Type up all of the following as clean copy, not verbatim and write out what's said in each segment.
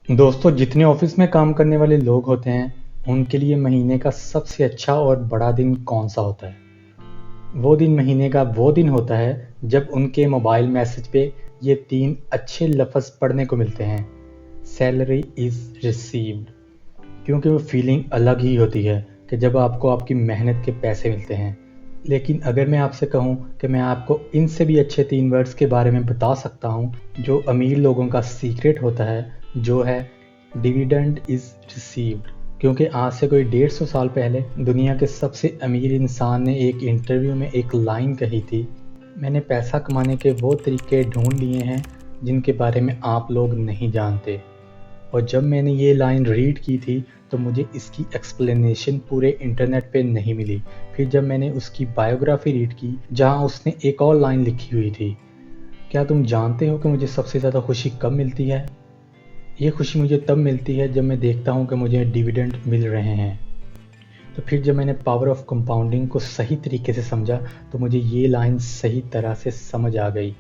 दोस्तों, जितने ऑफिस में काम करने वाले लोग होते हैं, उनके लिए महीने का सबसे अच्छा और बड़ा दिन कौन सा होता है? वो दिन महीने का वो दिन होता है जब उनके मोबाइल मैसेज पे ये 3 अच्छे लफ्ज़ पढ़ने को मिलते हैं, सैलरी इज़ रिसीव्ड। क्योंकि वो फीलिंग अलग ही होती है कि जब आपको आपकी मेहनत के पैसे मिलते हैं। लेकिन अगर मैं आपसे कहूँ कि मैं आपको इनसे भी अच्छे 3 वर्ड्स के बारे में बता सकता हूँ, जो अमीर लोगों का सीक्रेट होता है, जो है डिविडेंड इज़ रिसीव्ड। क्योंकि आज से कोई 150 साल पहले दुनिया के सबसे अमीर इंसान ने एक इंटरव्यू में एक लाइन कही थी, मैंने पैसा कमाने के वो तरीके ढूंढ लिए हैं जिनके बारे में आप लोग नहीं जानते। और जब मैंने ये लाइन रीड की थी तो मुझे इसकी एक्सप्लेनेशन पूरे इंटरनेट पे नहीं मिली। फिर जब मैंने उसकी बायोग्राफी रीड की जहाँ उसने एक और लाइन लिखी हुई थी, क्या तुम जानते हो कि मुझे सबसे ज़्यादा खुशी कब मिलती है? ये खुशी मुझे तब मिलती है जब मैं देखता हूँ कि मुझे डिविडेंड मिल रहे हैं। तो फिर जब मैंने पावर ऑफ कंपाउंडिंग को सही तरीके से समझा तो मुझे ये लाइन सही तरह से समझ आ गई।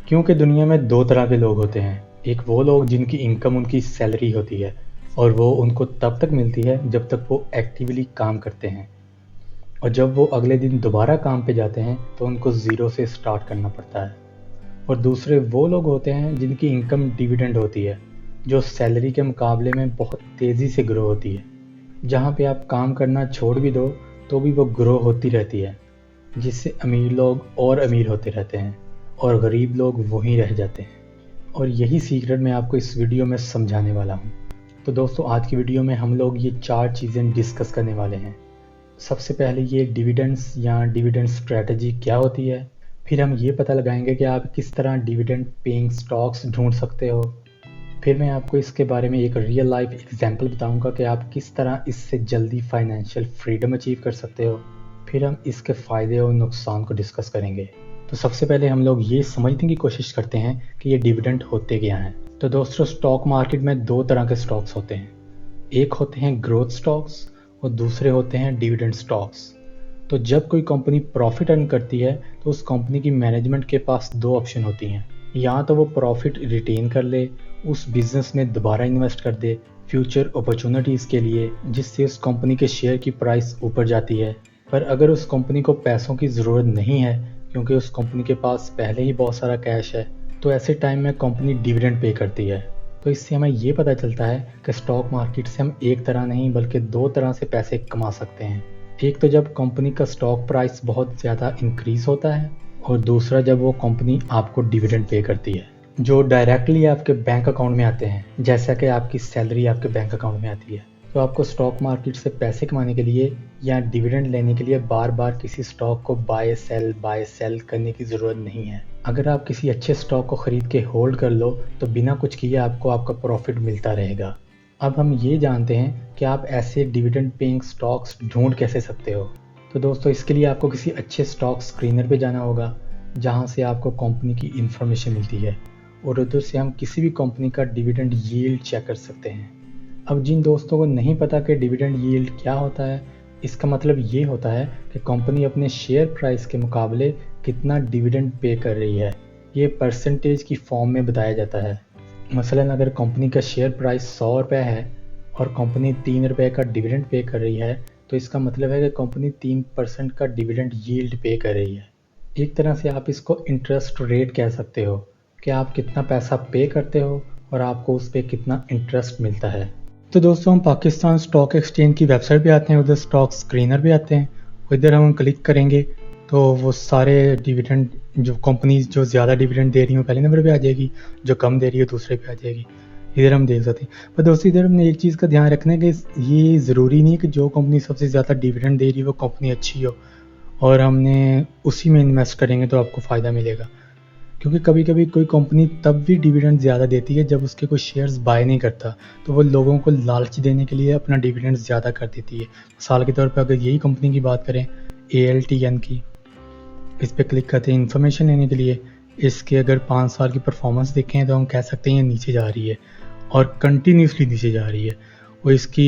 क्योंकि दुनिया में 2 तरह के लोग होते हैं। एक वो लोग जिनकी इनकम उनकी सैलरी होती है और वो उनको तब तक मिलती है जब तक वो एक्टिवली काम करते हैं, और जब वो अगले दिन दोबारा काम पे जाते हैं तो उनको ज़ीरो से स्टार्ट करना पड़ता है। और दूसरे वो लोग होते हैं जिनकी इनकम डिविडेंड होती है, जो सैलरी के मुकाबले में बहुत तेज़ी से ग्रो होती है। जहाँ पे आप काम करना छोड़ भी दो तो भी वो ग्रो होती रहती है, जिससे अमीर लोग और अमीर होते रहते हैं और गरीब लोग वहीं रह जाते हैं। और यही सीक्रेट मैं आपको इस वीडियो में समझाने वाला हूँ। तो दोस्तों, आज की वीडियो में हम लोग ये 4 चीज़ें डिस्कस करने वाले हैं। सबसे पहले ये डिविडेंड्स या डिविडेंड स्ट्रेटजी क्या होती है। फिर हम ये पता लगाएंगे कि आप किस तरह डिविडेंड पेइंग स्टॉक्स ढूंढ सकते हो। फिर मैं आपको इसके बारे में एक रियल लाइफ एग्जांपल बताऊंगा कि आप किस तरह इससे जल्दी फाइनेंशियल फ्रीडम अचीव कर सकते हो। फिर हम इसके फ़ायदे और नुकसान को डिस्कस करेंगे। तो सबसे पहले हम लोग ये समझने की कोशिश करते हैं कि ये डिविडेंड होते क्या हैं। तो दोस्तों, स्टॉक मार्केट में 2 तरह के स्टॉक्स होते हैं। एक होते हैं ग्रोथ स्टॉक्स और दूसरे होते हैं डिविडेंड स्टॉक्स। तो जब कोई कंपनी प्रॉफिट अर्न करती है तो उस कंपनी की मैनेजमेंट के पास 2 ऑप्शन होती हैं। या तो वो प्रॉफिट रिटेन कर ले, उस बिजनेस में दोबारा इन्वेस्ट कर दे फ्यूचर अपॉर्चुनिटीज़ के लिए, जिससे उस कंपनी के शेयर की प्राइस ऊपर जाती है। पर अगर उस कंपनी को पैसों की ज़रूरत नहीं है, क्योंकि उस कंपनी के पास पहले ही बहुत सारा कैश है, तो ऐसे टाइम में कंपनी डिविडेंड पे करती है। तो इससे हमें ये पता चलता है कि स्टॉक मार्केट से हम एक तरह नहीं बल्कि 2 तरह से पैसे कमा सकते हैं। एक तो जब कंपनी का स्टॉक प्राइस बहुत ज़्यादा इंक्रीज होता है, और दूसरा जब वो कंपनी आपको डिविडेंड पे करती है, जो डायरेक्टली आपके बैंक अकाउंट में आते हैं, जैसा कि आपकी सैलरी आपके बैंक अकाउंट में आती है। तो आपको स्टॉक मार्केट से पैसे कमाने के लिए या डिविडेंड लेने के लिए बार बार किसी स्टॉक को बाय सेल करने की ज़रूरत नहीं है। अगर आप किसी अच्छे स्टॉक को ख़रीद के होल्ड कर लो तो बिना कुछ किए आपको आपका प्रॉफिट मिलता रहेगा। अब हम ये जानते हैं कि आप ऐसे डिविडेंड पेइंग स्टॉक्स ढूंढ कैसे सकते हो। तो दोस्तों, इसके लिए आपको किसी अच्छे स्टॉक स्क्रीनर पे जाना होगा, जहाँ से आपको कंपनी की इन्फॉर्मेशन मिलती है, और उधर से हम किसी भी कंपनी का डिविडेंड यील्ड चेक कर सकते हैं। अब जिन दोस्तों को नहीं पता कि डिविडेंड यील्ड क्या होता है, इसका मतलब ये होता है कि कंपनी अपने शेयर प्राइस के मुकाबले कितना डिविडेंड पे कर रही है। ये परसेंटेज की फॉर्म में बताया जाता है। मसलन अगर कंपनी का शेयर प्राइस 100 रुपये है और कंपनी 3 रुपये का डिविडेंड पे कर रही है, तो इसका मतलब है कि कंपनी 3% का डिविडेंड यील्ड पे कर रही है। एक तरह से आप इसको इंटरेस्ट रेट कह सकते हो कि आप कितना पैसा पे करते हो और आपको उस पर कितना इंटरेस्ट मिलता है। तो दोस्तों, हम पाकिस्तान स्टॉक एक्सचेंज की वेबसाइट पे आते हैं, उधर स्टॉक स्क्रीनर पे आते हैं। इधर हम क्लिक करेंगे तो वो सारे डिविडेंड, जो कंपनीज जो ज़्यादा डिविडेंड दे रही हो पहले नंबर पे आ जाएगी, जो कम दे रही है दूसरे पे आ जाएगी। इधर हम देख सकते हैं। पर दोस्तों, इधर हमने एक चीज़ का ध्यान रखना है कि ये ज़रूरी नहीं है कि जो कंपनी सबसे ज़्यादा डिविडेंड दे रही है वो कंपनी अच्छी हो और हमने उसी में इन्वेस्ट करेंगे तो आपको फ़ायदा मिलेगा। क्योंकि कभी कभी कोई कंपनी तब भी डिविडेंड ज़्यादा देती है जब उसके कोई शेयर्स बाय नहीं करता, तो वो लोगों को लालच देने के लिए अपना डिविडेंड ज़्यादा कर देती है। मिसाल के तौर पर अगर यही कंपनी की बात करें, ALTN की, इस पर क्लिक करते हैं इन्फॉर्मेशन लेने के लिए। इसके अगर 5 साल की परफॉर्मेंस देखें तो हम कह सकते हैं ये नीचे जा रही है और कंटिन्यूसली नीचे जा रही है। और इसकी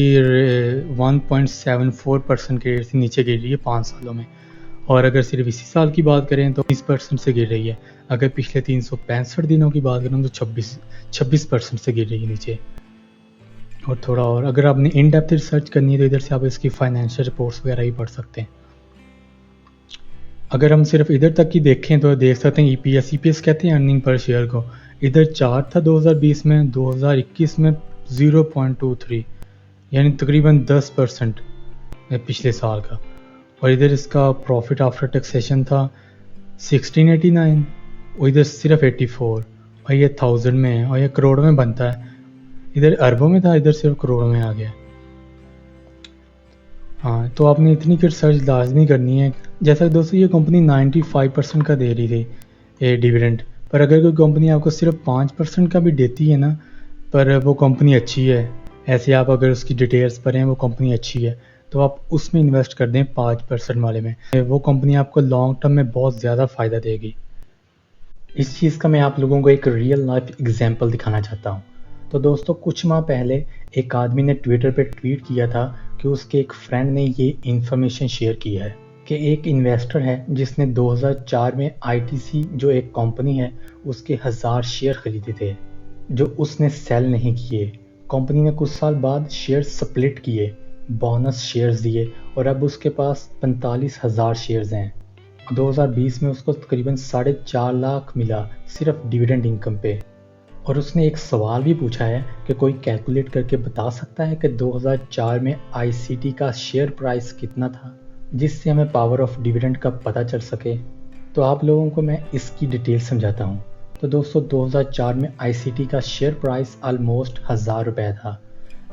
1.74% के रेट से नीचे गिर रही है 5 सालों में। और अगर सिर्फ इसी साल की बात करें तो 20% से गिर रही है। अगर पिछले 365 दिनों की बात करें तो 26% से गिर रही है नीचे। और थोड़ा और अगर आपने इन डेप्थ रिसर्च करनी है तो इधर से आप इसकी फाइनेंशियल रिपोर्ट्स वगैरह भी पढ़ सकते हैं। अगर हम सिर्फ इधर तक की देखें तो देख सकते हैं ईपीएस कहते हैं अर्निंग पर शेयर को। इधर चार्ट था 2020 में, 2021 में 0.23 यानी तकरीबन 10% पिछले साल का। और इधर इसका प्रॉफिट आफ्टर टैक्सेशन था 1689 और इधर सिर्फ 84 और ये 1000 में है और ये करोड़ों में बनता है। इधर अरबों में था, इधर सिर्फ करोड़ों में आ गया। हाँ, तो आपने इतनी की रिसर्च लाजमी करनी है। जैसा कि दोस्तों ये कंपनी 95% का दे रही थी ये डिविडेंड, पर अगर कोई कंपनी आपको सिर्फ 5% का भी देती है ना, पर वो कंपनी अच्छी है, ऐसे आप अगर उसकी डिटेल्स पढ़ें वो कंपनी अच्छी है तो आप उसमें इन्वेस्ट कर दें 5% वाले में, वो कंपनी आपको लॉन्ग टर्म में बहुत ज़्यादा फ़ायदा देगी। इस चीज़ का मैं आप लोगों को एक रियल लाइफ एग्जांपल दिखाना चाहता हूँ। तो दोस्तों कुछ माह पहले एक आदमी ने ट्विटर पे ट्वीट किया था कि उसके एक फ्रेंड ने ये इन्फॉर्मेशन शेयर की है कि एक इन्वेस्टर है जिसने 2004 में आईटीसी जो एक कंपनी है उसके 1000 शेयर खरीदे थे जो उसने सेल नहीं किए। कंपनी ने कुछ साल बाद शेयर स्प्लिट किए, बोनस शेयर्स दिए और अब उसके पास 45,000 शेयर्स हैं। 2020 में उसको तकरीबन 4.5 लाख मिला सिर्फ डिविडेंड इनकम पे। और उसने एक सवाल भी पूछा है कि कोई कैलकुलेट करके बता सकता है कि 2004 में आईसीटी का शेयर प्राइस कितना था जिससे हमें पावर ऑफ डिविडेंड का पता चल सके। तो आप लोगों को मैं इसकी डिटेल समझाता हूँ। तो दोस्तों 2004 में आईसीटी का शेयर प्राइस ऑलमोस्ट 1000 रुपये था।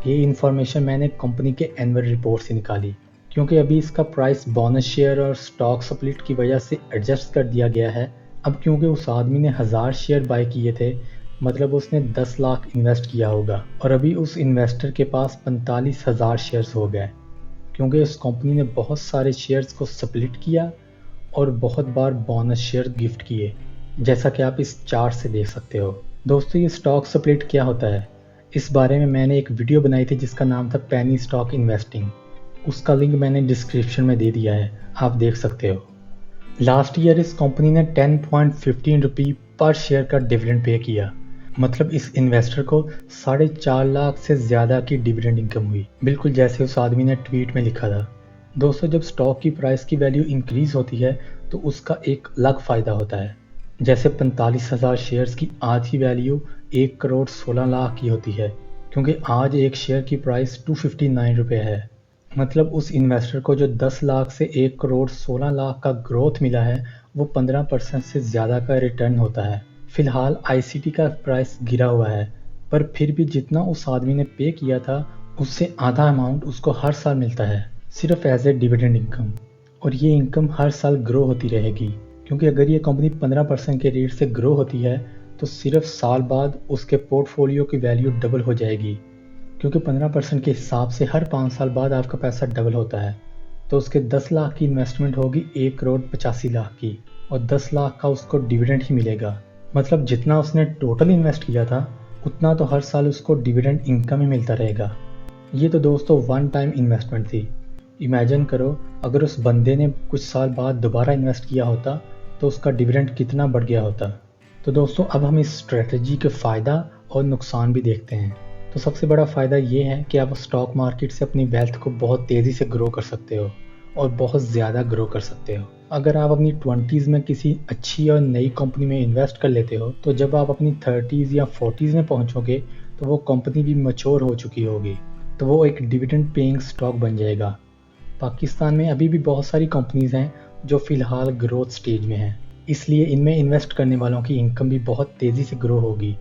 ये इन्फॉर्मेशन मैंने कंपनी के एनुअल रिपोर्ट से निकाली क्योंकि अभी इसका प्राइस बोनस शेयर और स्टॉक स्प्लिट की वजह से एडजस्ट कर दिया गया है। अब क्योंकि उस आदमी ने 1000 शेयर बाय किए थे मतलब उसने 10 लाख इन्वेस्ट किया होगा और अभी उस इन्वेस्टर के पास 45,000 शेयर्स हो गए क्योंकि उस कंपनी ने बहुत सारे शेयर्स को स्प्लिट किया और बहुत बार बोनस शेयर गिफ्ट किए, जैसा कि आप इस चार्ट से देख सकते हो। दोस्तों ये स्टॉक स्प्लिट क्या होता है, इस बारे में मैंने एक वीडियो बनाई थी जिसका नाम था पेनी स्टॉक इन्वेस्टिंग। उसका लिंक मैंने डिस्क्रिप्शन में दे दिया है, आप देख सकते हो। लास्ट ईयर इस कंपनी ने 10.15 रुपये पर शेयर का डिविडेंड पे किया, मतलब इस इन्वेस्टर को 4.5 लाख से ज़्यादा की डिविडेंड इनकम हुई, बिल्कुल जैसे उस आदमी ने ट्वीट में लिखा था। दोस्तों जब स्टॉक की प्राइस की वैल्यू इंक्रीज होती है तो उसका एक अलग फ़ायदा होता है। जैसे 45,000 शेयर्स की आज की वैल्यू 1 करोड़ 16 लाख की होती है क्योंकि आज एक शेयर की प्राइस 259 रुपये है। मतलब उस इन्वेस्टर को जो 10 लाख से 1 करोड़ 16 लाख का ग्रोथ मिला है वो 15% से ज़्यादा का रिटर्न होता है। फिलहाल आईसीटी का प्राइस गिरा हुआ है पर फिर भी जितना उस आदमी ने पे किया था उससे आधा अमाउंट उसको हर साल मिलता है सिर्फ एज ए डिविडेंड इनकम। और ये इनकम हर साल ग्रो होती रहेगी क्योंकि अगर ये कंपनी 15% के रेट से ग्रो होती है तो सिर्फ साल बाद उसके पोर्टफोलियो की वैल्यू डबल हो जाएगी क्योंकि 15% के हिसाब से हर 5 साल बाद आपका पैसा डबल होता है। तो उसके 10 लाख की इन्वेस्टमेंट होगी 1 करोड़ 85 लाख की और 10 लाख का उसको डिविडेंड ही मिलेगा। मतलब जितना उसने टोटल इन्वेस्ट किया था उतना तो हर साल उसको डिविडेंड इनकम ही मिलता रहेगा। ये तो दोस्तों वन टाइम इन्वेस्टमेंट थी। इमेजिन करो अगर उस बंदे ने कुछ साल बाद दोबारा इन्वेस्ट किया होता तो उसका डिविडेंड कितना बढ़ गया होता। तो दोस्तों अब हम इस स्ट्रेटजी के फ़ायदा और नुकसान भी देखते हैं। तो सबसे बड़ा फ़ायदा ये है कि आप स्टॉक मार्केट से अपनी वेल्थ को बहुत तेज़ी से ग्रो कर सकते हो और बहुत ज़्यादा ग्रो कर सकते हो। अगर आप अपनी 20s में किसी अच्छी और नई कंपनी में इन्वेस्ट कर लेते हो तो जब आप अपनी 30s या 40s में पहुंचोगे तो वो कंपनी भी मैच्योर हो चुकी होगी, तो वो एक डिविडेंड पेइंग स्टॉक बन जाएगा। पाकिस्तान में अभी भी बहुत सारी कंपनीज हैं जो फ़िलहाल ग्रोथ स्टेज में हैं, इसलिए इनमें इन्वेस्ट करने वालों की इनकम भी बहुत तेज़ी से ग्रो होगी।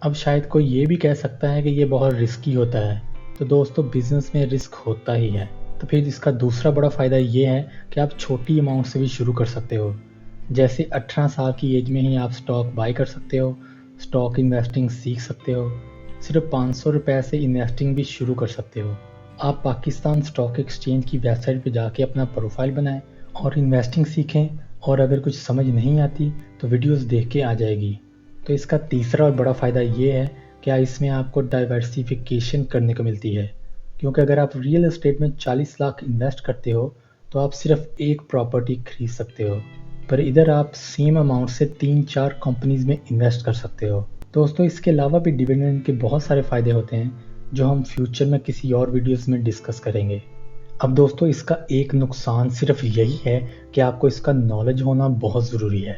अब शायद कोई ये भी कह सकता है कि ये बहुत रिस्की होता है, तो दोस्तों बिज़नेस में रिस्क होता ही है। तो फिर इसका दूसरा बड़ा फ़ायदा ये है कि आप छोटी अमाउंट से भी शुरू कर सकते हो। जैसे 18 साल की एज में ही आप स्टॉक बाय कर सकते हो, स्टॉक इन्वेस्टिंग सीख सकते हो, सिर्फ 500 रुपये से इन्वेस्टिंग भी शुरू कर सकते हो। आप पाकिस्तान स्टॉक एक्सचेंज की वेबसाइट पर जाके अपना प्रोफाइल बनाएं और इन्वेस्टिंग सीखें, और अगर कुछ समझ नहीं आती तो वीडियोस देख के आ जाएगी। तो इसका तीसरा और बड़ा फ़ायदा ये है कि इसमें आपको डाइवर्सिफिकेशन करने को मिलती है, क्योंकि अगर आप रियल एस्टेट में 40 लाख इन्वेस्ट करते हो तो आप सिर्फ एक प्रॉपर्टी खरीद सकते हो, पर इधर आप सेम अमाउंट से 3-4 कंपनीज में इन्वेस्ट कर सकते हो। दोस्तों इसके अलावा भी डिविडेंड के बहुत सारे फ़ायदे होते हैं, जो हम फ्यूचर में किसी और वीडियोस में डिस्कस करेंगे। अब दोस्तों, इसका एक नुकसान सिर्फ यही है कि आपको इसका नॉलेज होना बहुत ज़रूरी है,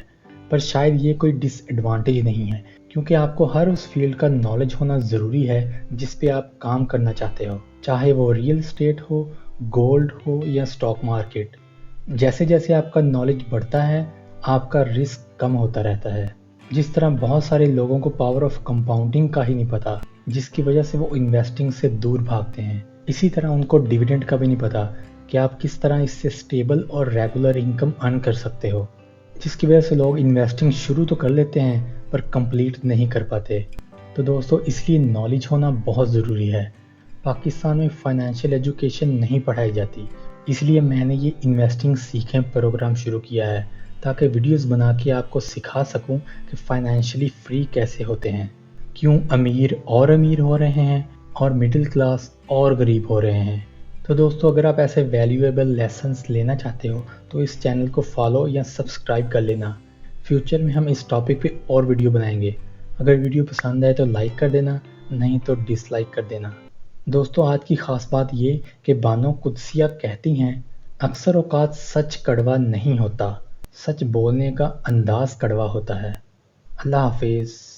पर शायद ये कोई डिसएडवांटेज नहीं है, क्योंकि आपको हर उस फील्ड का नॉलेज होना ज़रूरी है जिस पे आप काम करना चाहते हो, चाहे वो रियल एस्टेट हो, गोल्ड हो या स्टॉक मार्केट। जैसे जैसे आपका नॉलेज बढ़ता है, आपका रिस्क कम होता रहता है। जिस तरह बहुत सारे लोगों को पावर ऑफ कंपाउंडिंग का ही नहीं पता, जिसकी वजह से वो इन्वेस्टिंग से दूर भागते हैं, इसी तरह उनको डिविडेंड का भी नहीं पता कि आप किस तरह इससे स्टेबल और रेगुलर इनकम अर्न कर सकते हो, जिसकी वजह से लोग इन्वेस्टिंग शुरू तो कर लेते हैं पर कंप्लीट नहीं कर पाते। तो दोस्तों, इसलिए नॉलेज होना बहुत ज़रूरी है। पाकिस्तान में फाइनेंशियल एजुकेशन नहीं पढ़ाई जाती, इसलिए मैंने ये इन्वेस्टिंग सीखें प्रोग्राम शुरू किया है, ताकि वीडियोस बना के आपको सिखा सकूं कि फाइनेंशियली फ्री कैसे होते हैं, क्यों अमीर और अमीर हो रहे हैं और मिडिल क्लास और गरीब हो रहे हैं। तो दोस्तों, अगर आप ऐसे वैल्यूएबल लेसन्स लेना चाहते हो तो इस चैनल को फॉलो या सब्सक्राइब कर लेना। फ्यूचर में हम इस टॉपिक पे और वीडियो बनाएंगे। अगर वीडियो पसंद आए तो लाइक कर देना, नहीं तो डिसलाइक कर देना। दोस्तों, आज की ख़ास बात ये कि बानो कुद्सिया कहती हैं, अक्सर औक़ात सच कड़वा नहीं होता, सच बोलने का अंदाज़ कड़वा होता है। अल्लाह हाफ़िज़।